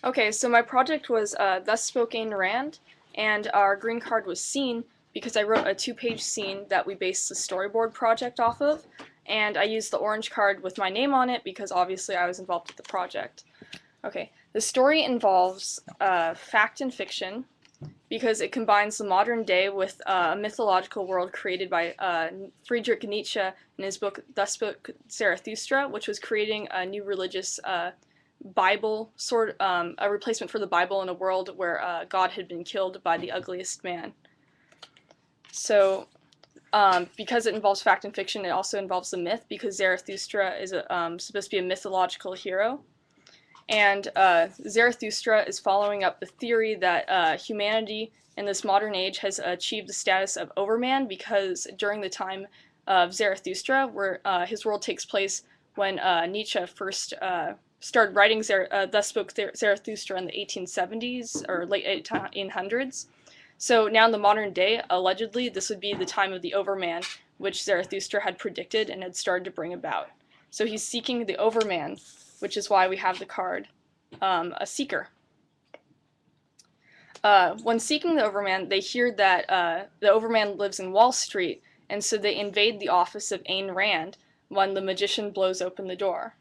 Okay, so my project was Thus Spoke Ayn Rand, and our green card was Scene because I wrote a two-page scene that we based the storyboard project off of, and I used the orange card with my name on it because obviously I was involved with the project. Okay, the story involves fact and fiction because it combines the modern day with a mythological world created by Friedrich Nietzsche in his book Thus Spoke Zarathustra, which was creating a new religious Bible, a replacement for the Bible in a world where God had been killed by the ugliest man. So, because it involves fact and fiction, it also involves the myth, because Zarathustra is supposed to be a mythological hero. And Zarathustra is following up the theory that humanity in this modern age has achieved the status of overman, because during the time of Zarathustra, where his world takes place when Nietzsche first started writing Thus Spoke Zarathustra in the 1870s or late 1800s. So now in the modern day, allegedly, this would be the time of the Overman, which Zarathustra had predicted and had started to bring about. So he's seeking the Overman, which is why we have the card, a seeker. When seeking the Overman, they hear that the Overman lives in Wall Street, and so they invade the office of Ayn Rand when the magician blows open the door.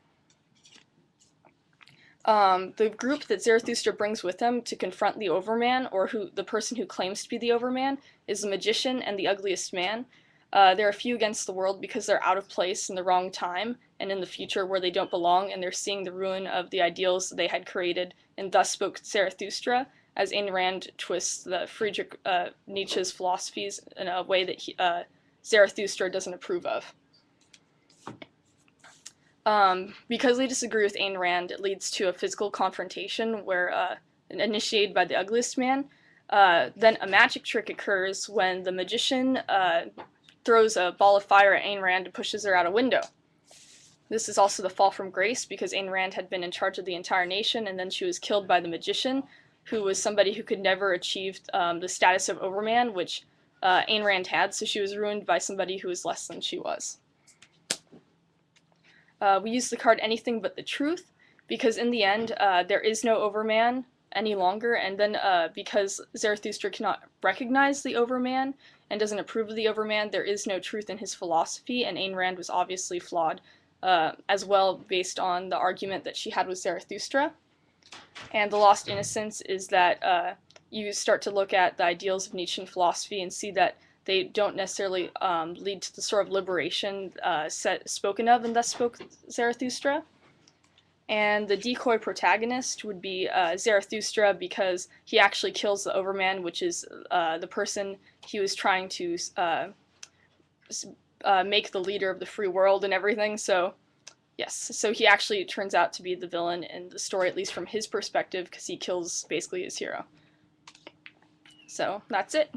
The group that Zarathustra brings with him to confront the Overman, or the person who claims to be the Overman, is the magician and the ugliest man. They're a few against the world because they're out of place in the wrong time and in the future where they don't belong, and they're seeing the ruin of the ideals they had created and Thus Spoke Zarathustra, as Ayn Rand twists the Friedrich Nietzsche's philosophies in a way that Zarathustra doesn't approve of. Because they disagree with Ayn Rand, it leads to a physical confrontation where initiated by the ugliest man. Then a magic trick occurs when the magician throws a ball of fire at Ayn Rand and pushes her out a window. This is also the fall from grace because Ayn Rand had been in charge of the entire nation, and then she was killed by the magician, who was somebody who could never achieve the status of Overman, which Ayn Rand had, so she was ruined by somebody who was less than she was. We use the card Anything But the Truth because in the end there is no Overman any longer, and then because Zarathustra cannot recognize the Overman and doesn't approve of the Overman, there is no truth in his philosophy, and Ayn Rand was obviously flawed as well based on the argument that she had with Zarathustra. And the Lost Innocence is that you start to look at the ideals of Nietzschean philosophy and see that they don't necessarily lead to the sort of liberation spoken of in Thus Spoke Zarathustra. And the decoy protagonist would be Zarathustra because he actually kills the Overman, which is the person he was trying to make the leader of the free world and everything. So yes, so he actually turns out to be the villain in the story, at least from his perspective, because he kills basically his hero. So that's it.